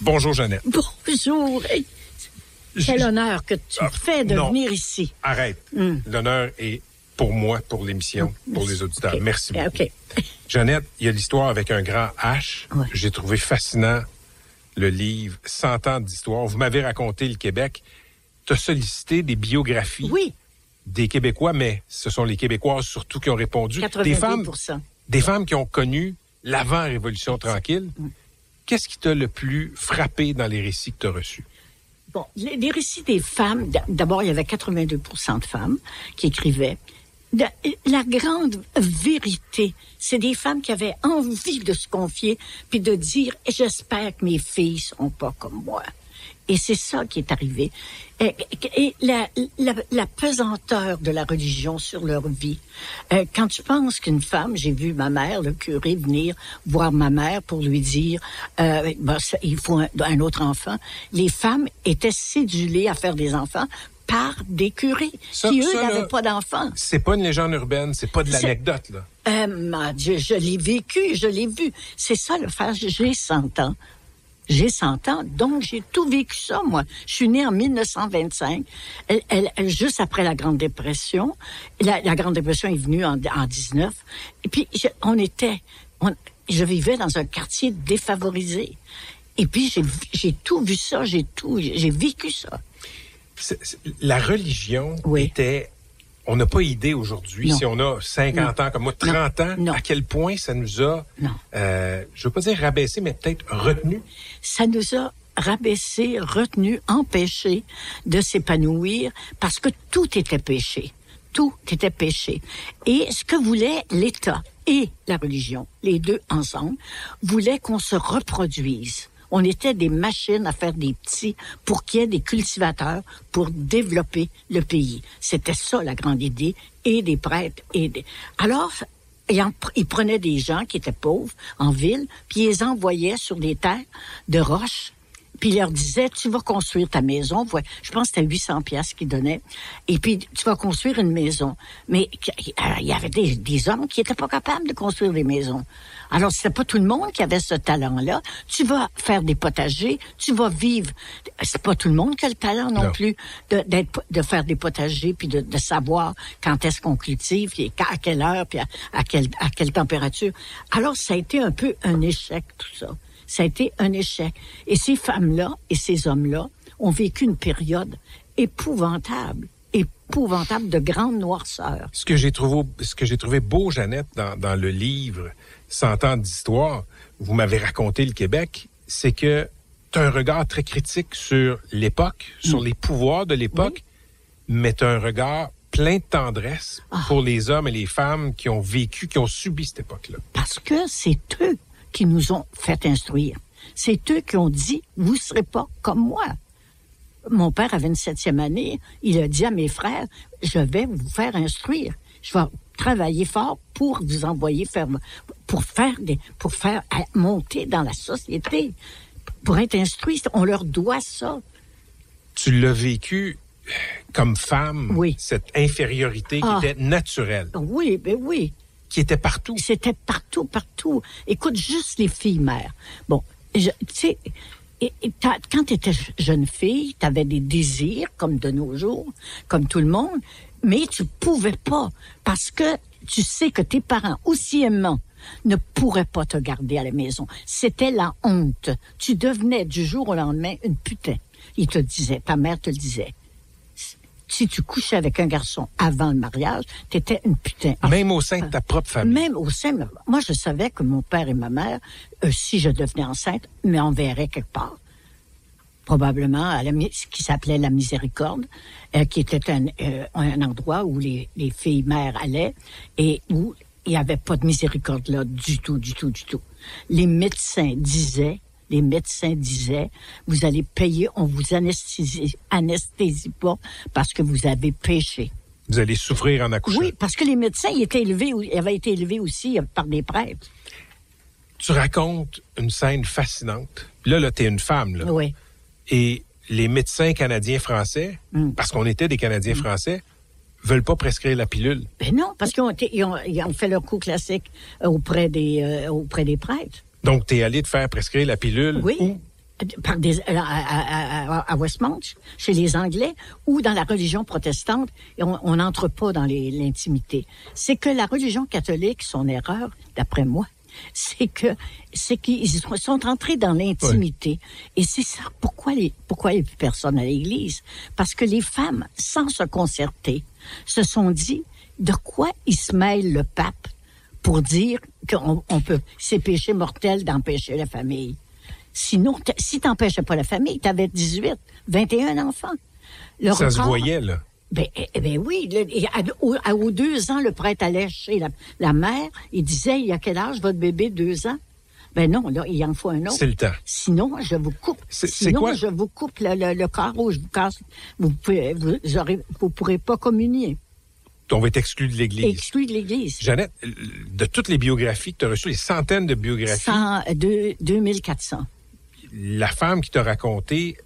Bonjour, Jeannette. Bonjour. Hey, quel honneur que tu fais de venir ici. Arrête. L'honneur est pour moi, pour l'émission, pour les auditeurs. Okay. Merci beaucoup. Okay. Jeannette, il y a l'histoire avec un grand H. Ouais. J'ai trouvé fascinant le livre 100 ans d'histoire. Vous m'avez raconté le Québec. Tu as sollicité des biographies des Québécois, mais ce sont les Québécoises surtout qui ont répondu. 90%. Des femmes qui ont connu l'avant-révolution tranquille. Qu'est-ce qui t'a le plus frappé dans les récits que tu as reçus? Bon, les récits des femmes, d'abord, il y avait 82% de femmes qui écrivaient. La grande vérité, c'est des femmes qui avaient envie de se confier puis de dire « J'espère que mes filles sont pas comme moi ». Et c'est ça qui est arrivé. Et la pesanteur de la religion sur leur vie. Quand tu penses qu'une femme, j'ai vu ma mère, le curé, venir voir ma mère pour lui dire il faut un autre enfant. Les femmes étaient cédulées à faire des enfants par des curés qui, eux, n'avaient pas d'enfants. C'est pas une légende urbaine, c'est pas de l'anecdote, là. Mon Dieu, je l'ai vécu, je l'ai vu. C'est ça, le faire. J'ai 100 ans. J'ai 100 ans, donc j'ai tout vécu ça, moi. Je suis née en 1925, juste après la Grande Dépression. La Grande Dépression est venue en 19. Et puis, je vivais dans un quartier défavorisé. Et puis, j'ai tout vu ça, j'ai vécu ça. La religion était... On n'a pas idée aujourd'hui, si on a 50 ans comme moi, 30 ans, à quel point ça nous a, je veux pas dire rabaissé, mais peut-être retenu. Ça nous a rabaissé, retenu, empêché de s'épanouir parce que tout était péché. Tout était péché. Et ce que voulait l'État et la religion, les deux ensemble, voulaient qu'on se reproduise. On était des machines à faire des petits pour qu'il y ait des cultivateurs pour développer le pays. C'était ça, la grande idée. Et des prêtres. Alors, ils prenaient des gens qui étaient pauvres en ville, puis ils les envoyaient sur des terres de roches, puis ils leur disaient, tu vas construire ta maison. Je pense que c'était 800 piastres qu'ils donnaient. Et puis, tu vas construire une maison. Mais il y avait des hommes qui étaient pas capables de construire des maisons. Alors, c'était pas tout le monde qui avait ce talent-là. Tu vas faire des potagers, tu vas vivre. C'est pas tout le monde qui a le talent non plus de faire des potagers puis de savoir quand est-ce qu'on cultive, puis à quelle heure, puis à quelle température. Alors, ça a été un peu un échec, tout ça. Ça a été un échec. Et ces femmes-là et ces hommes-là ont vécu une période épouvantable de grande noirceur. Ce que j'ai trouvé beau, Jeannette, dans le livre 100 ans d'histoire, vous m'avez raconté le Québec, c'est que tu as un regard très critique sur l'époque, sur les pouvoirs de l'époque, mais tu as un regard plein de tendresse pour les hommes et les femmes qui ont vécu, qui ont subi cette époque-là. Parce que c'est eux qui nous ont fait instruire. C'est eux qui ont dit, vous ne serez pas comme moi. Mon père avait une 7e année. Il a dit à mes frères, je vais vous faire instruire. Je vais travailler fort pour vous envoyer pour faire monter dans la société. Pour être instruit, on leur doit ça. Tu l'as vécu comme femme, cette infériorité qui était naturelle. Oui, ben oui. Qui était partout. C'était partout. Écoute, juste les filles mères. Bon, tu sais, quand tu étais jeune fille, tu avais des désirs, comme de nos jours, comme tout le monde, mais tu pouvais pas, parce que tu sais que tes parents, aussi aimants, ne pourraient pas te garder à la maison. C'était la honte. Tu devenais du jour au lendemain une putain. Ta mère te le disait. Si tu couchais avec un garçon avant le mariage, t'étais une putain. Même au sein de ta propre famille. Même au sein. Moi, je savais que mon père et ma mère, si je devenais enceinte, m'enverraient quelque part. Probablement à ce qui s'appelait la Miséricorde, qui était un endroit où les filles mères allaient et où il n'y avait pas de miséricorde là du tout. Les médecins disaient, vous allez payer, on vous anesthésie pas parce que vous avez péché. Vous allez souffrir en accouchant. Oui, parce que les médecins ils avaient été élevés aussi par des prêtres. Tu racontes une scène fascinante. Là, t'es une femme, là. Oui. Et les médecins canadiens-français, parce qu'on était des Canadiens-français, veulent pas prescrire la pilule. Ben non, parce qu'ils ont fait leur cours classique auprès des prêtres. Donc, t'es allé te faire prescrire la pilule où? à Westmount, chez les Anglais, ou dans la religion protestante, on n'entre pas dans l'intimité. C'est que la religion catholique, son erreur, d'après moi, c'est qu'ils sont entrés dans l'intimité. Oui. Et c'est ça. Pourquoi il n'y a plus personne à l'église? Parce que les femmes, sans se concerter, se sont dit de quoi il se mêle le pape pour dire qu'on peut, c'est péché mortel d'empêcher la famille. Sinon, si t'empêchais pas la famille, t'avais 18, 21 enfants. Ça se voyait, là. Ben oui. Aux 2 ans, le prêtre allait chez la mère. Il disait, il y a quel âge votre bébé? 2 ans? Ben non, là, il en faut un autre. C'est le temps. Sinon, je vous coupe. Je vous coupe le carreau, je vous casse. Vous pourrez pas communier. On va être exclu de l'Église. Exclu de l'Église. Jeannette, de toutes les biographies que tu as reçues, les centaines de biographies. 2400. La femme qui t'a raconté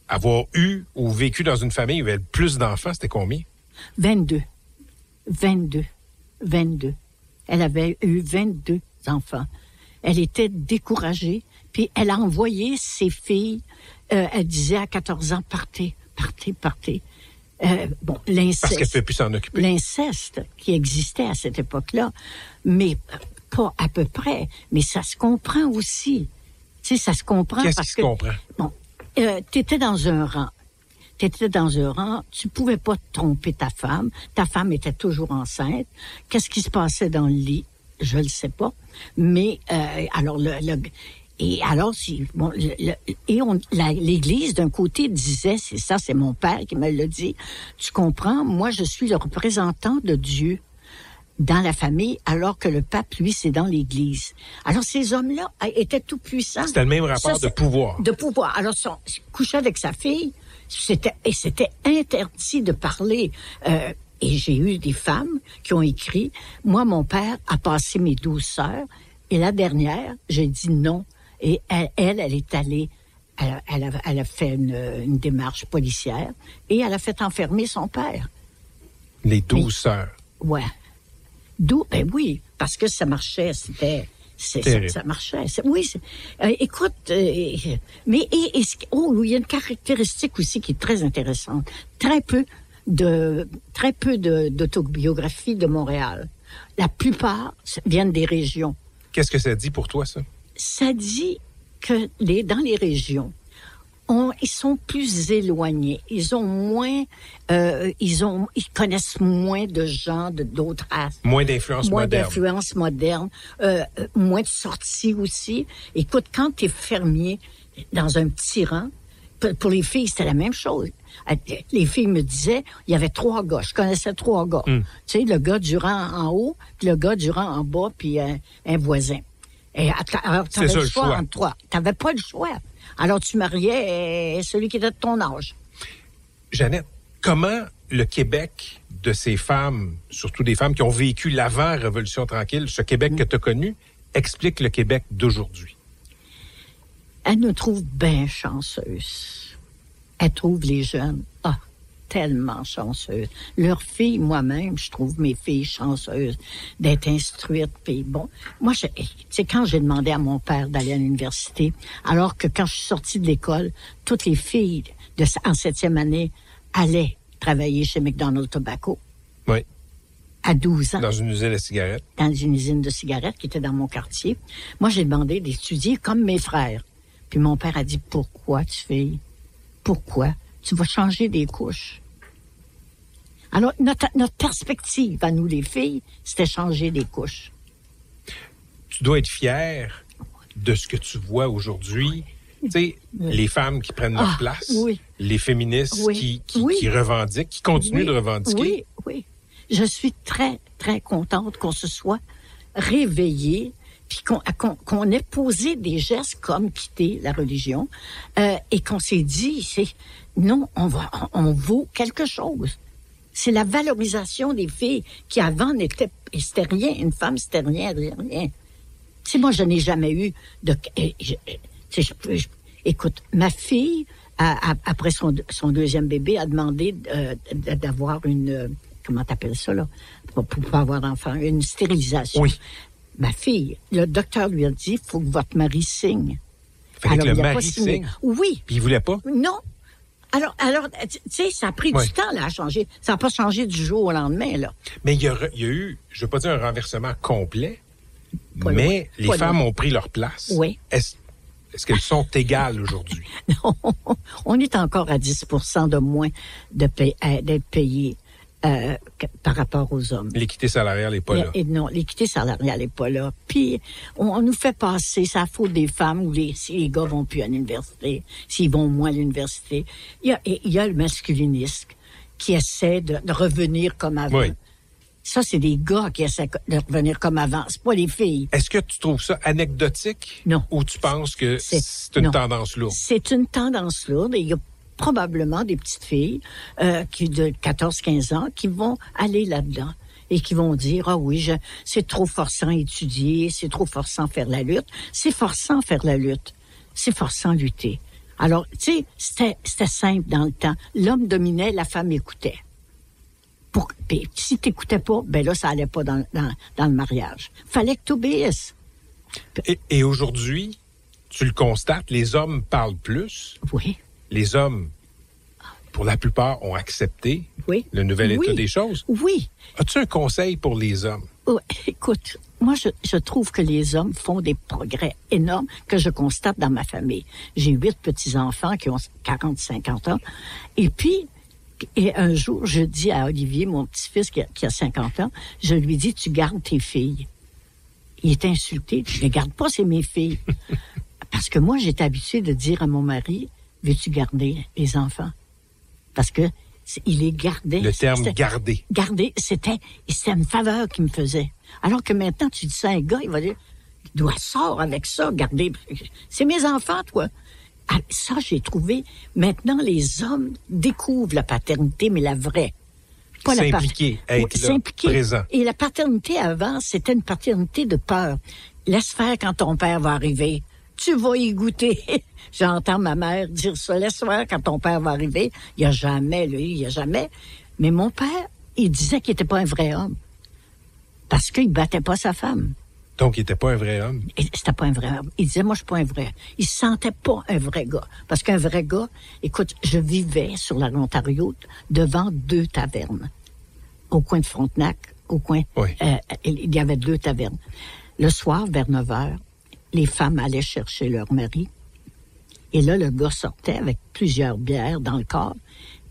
avoir eu ou vécu dans une famille où il y avait plus d'enfants, c'était combien? 22. Elle avait eu 22 enfants. Elle était découragée, puis elle a envoyé ses filles, elle disait à 14 ans, partez. L'inceste. Parce qu'elle ne peut plus s'en occuper. L'inceste qui existait à cette époque-là, mais pas à peu près, mais ça se comprend aussi. Tu sais, ça se comprend. Qu'est-ce qui se comprend? Bon, t'étais dans un rang, tu pouvais pas te tromper ta femme était toujours enceinte. Qu'est-ce qui se passait dans le lit? Je le sais pas. Mais, l'Église, d'un côté, disait, c'est mon père qui me l'a dit, tu comprends, moi, je suis le représentant de Dieu dans la famille, alors que le pape, lui, c'est dans l'Église. Alors, ces hommes-là étaient tout puissants. C'était le même rapport de pouvoir. De pouvoir. Alors, couchait avec sa fille, c'était interdit de parler. Et j'ai eu des femmes qui ont écrit, moi, mon père a passé mes 12 sœurs, et la dernière, j'ai dit non. Et elle est allée, elle a fait une démarche policière, et elle a fait enfermer son père. Les 12 sœurs. Ouais. Ben oui, parce que ça marchait, ça marchait. Écoute, mais il y a une caractéristique aussi qui est très intéressante. Très peu d'autobiographies de Montréal. La plupart viennent des régions. Qu'est-ce que ça dit pour toi, ça? Ça dit que dans les régions, ils sont plus éloignés. Ils ont moins, ils connaissent moins de gens d'autres races. Moins d'influence moderne. Moins de sorties aussi. Écoute, quand t'es fermier dans un petit rang, pour les filles, c'était la même chose. Les filles me disaient, il y avait 3 gars. Je connaissais 3 gars. Tu sais, le gars du rang en haut, puis le gars du rang en bas, puis un voisin. Alors, tu avais le choix entre 3. Tu n'avais pas le choix. Alors, tu mariais celui qui était de ton âge. Jeannette, comment le Québec de ces femmes, surtout des femmes qui ont vécu l'avant-Révolution tranquille, ce Québec que tu as connu, explique le Québec d'aujourd'hui? Elle nous trouve bien chanceuses. Elle trouve les jeunes, tellement chanceuses. Leurs filles, moi-même, je trouve mes filles chanceuses d'être instruites. Puis bon, moi, quand j'ai demandé à mon père d'aller à l'université, alors que quand je suis sortie de l'école, toutes les filles en 7e année allaient travailler chez McDonald's Tobacco. Oui. À 12 ans. Dans une usine de cigarettes. Dans une usine de cigarettes qui était dans mon quartier. Moi, j'ai demandé d'étudier comme mes frères. Puis mon père a dit, pourquoi, fille? Pourquoi? Tu vas changer des couches. Alors, notre perspective à nous, les filles, c'était changer des couches. Tu dois être fière de ce que tu vois aujourd'hui. Tu sais, les femmes qui prennent leur place, les féministes qui revendiquent, qui continuent de revendiquer. Oui. Je suis très, très contente qu'on se soit réveillés, puis qu'on ait posé des gestes comme quitter la religion, et qu'on s'est dit, non, on vaut quelque chose. C'est la valorisation des filles qui avant c'était rien. Une femme, c'était rien. Tu moi, je n'ai jamais eu de... Écoute, ma fille, après son 2e bébé, a demandé d'avoir une... comment t'appelles ça, là? Pour pas avoir d'enfant. Une stérilisation. Oui. Ma fille, le docteur lui a dit, il faut que votre mari signe. Fallait que le mari signe. Oui. Puis il voulait pas? Non. Alors, tu sais, ça a pris du temps, là, à changer. Ça n'a pas changé du jour au lendemain, là. Mais il y a eu, je ne veux pas dire un renversement complet, mais les Pas femmes loin. ont pris leur place. Oui. Est-ce qu'elles sont égales aujourd'hui? Non. On est encore à 10% de moins d'être payés par rapport aux hommes. L'équité salariale n'est pas là. Et non, l'équité salariale n'est pas là. Puis, on nous fait passer, ça faute des femmes, ou si les gars vont plus à l'université, s'ils vont moins à l'université. Il y a le masculinisme qui essaie de revenir comme avant. Oui. Ça, c'est des gars qui essaient de revenir comme avant. C'est pas les filles. Est-ce que tu trouves ça anecdotique? Non. Ou tu penses que c'est une tendance lourde? C'est une tendance lourde. Et il y a probablement des petites filles qui de 14-15 ans qui vont aller là-dedans et qui vont dire, ah oui, c'est trop forçant à étudier, c'est trop forçant à faire la lutte. C'est forçant à faire la lutte. C'est forçant à lutter. Alors, tu sais, c'était simple dans le temps. L'homme dominait, la femme écoutait. Puis, si t'écoutais pas, ben là, ça allait pas dans le mariage. Fallait que tu obéisses. Et aujourd'hui, tu le constates, les hommes parlent plus. Oui. Les hommes, pour la plupart, ont accepté le nouvel état des choses. Oui. As-tu un conseil pour les hommes? Oh, écoute, moi, je trouve que les hommes font des progrès énormes que je constate dans ma famille. J'ai 8 petits-enfants qui ont 40-50 ans. Et puis, un jour, je dis à Olivier, mon petit-fils qui a 50 ans, je lui dis, tu gardes tes filles. Il est insulté. Je les garde pas, c'est mes filles. Parce que moi, j'étais habituée de dire à mon mari, veux-tu garder les enfants? Parce que il les gardait. Le terme garder. Garder, c'était une faveur qu'il me faisait. Alors que maintenant, tu dis ça à un gars, il va dire, dois sors avec ça, garder. C'est mes enfants, toi. Ah, ça, j'ai trouvé. Maintenant, les hommes découvrent la paternité, mais la vraie. Pas s'impliquer, être là, présent. Et la paternité avant, c'était une paternité de peur. Laisse faire quand ton père va arriver. Tu vas y goûter. J'entends ma mère dire ça. Laisse faire quand ton père va arriver. Il n'y a jamais, lui, il n'y a jamais. Mais mon père, il disait qu'il n'était pas un vrai homme. Parce qu'il ne battait pas sa femme. Donc, il n'était pas un vrai homme? C'était pas un vrai homme. Il disait, moi, je suis pas un vrai. Il se sentait pas un vrai gars. Parce qu'un vrai gars, écoute, je vivais sur la Ontario devant 2 tavernes. Au coin de Frontenac, au coin, il y avait 2 tavernes. Le soir, vers 9h, les femmes allaient chercher leur mari. Et là, le gars sortait avec plusieurs bières dans le corps.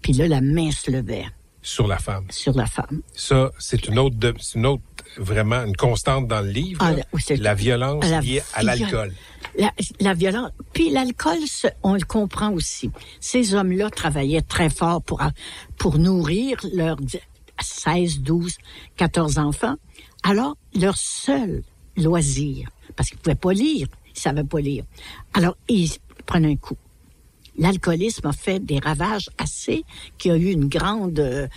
Puis là, la main se levait. Sur la femme. Sur la femme. Ça, c'est une autre, vraiment, une constante dans le livre. La violence liée à l'alcool. La violence. Puis l'alcool, on le comprend aussi. Ces hommes-là travaillaient très fort pour nourrir leurs 16, 12, 14 enfants. Alors, leur seul loisir, parce qu'ils ne pouvaient pas lire, ils ne savaient pas lire. Alors, ils prenaient un coup. L'alcoolisme a fait des ravages assez qu'il y a eu une grande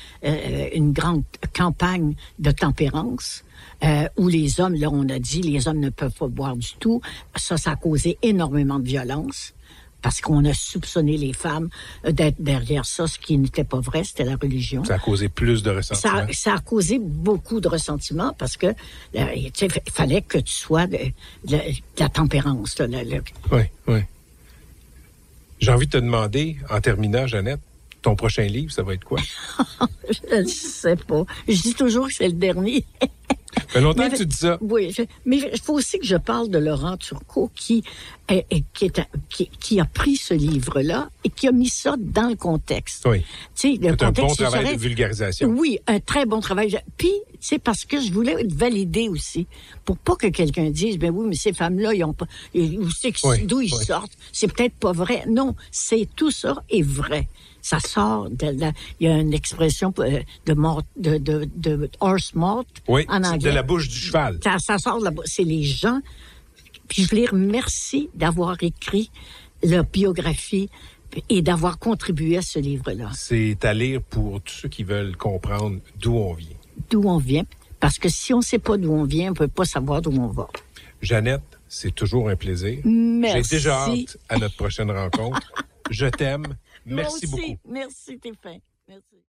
campagne de tempérance où les hommes, là, on a dit, les hommes ne peuvent pas boire du tout. Ça a causé énormément de violence parce qu'on a soupçonné les femmes d'être derrière ça, ce qui n'était pas vrai, c'était la religion. Ça a causé plus de ressentiment. Ça a causé beaucoup de ressentiment parce que il fallait que tu sois de la tempérance. Oui. J'ai envie de te demander, en terminant, Jeannette, ton prochain livre, ça va être quoi? Je ne sais pas. Je dis toujours que c'est le dernier. Ça fait longtemps que tu dis ça. Oui, mais il faut aussi que je parle de Laurent Turcot qui a pris ce livre-là et qui a mis ça dans le contexte. Oui. C'est un bon travail de vulgarisation. Oui, un très bon travail. Puis, c'est parce que je voulais être validée aussi. Pour pas que quelqu'un dise, ben oui, mais ces femmes-là, ils ont pas, d'où ils sortent. C'est peut-être pas vrai. Non, tout ça est vrai. Ça sort il y a une expression de horse mouth en anglais. De la bouche du cheval. Ça sort de la bouche. C'est les gens. Puis je les remercie d'avoir écrit leur biographie et d'avoir contribué à ce livre-là. C'est à lire pour tous ceux qui veulent comprendre d'où on vient. D'où on vient. Parce que si on ne sait pas d'où on vient, on ne peut pas savoir d'où on va. Jeannette, c'est toujours un plaisir. Merci. J'ai déjà hâte à notre prochaine rencontre. Je t'aime. Merci beaucoup. Merci, Stéphane. Merci.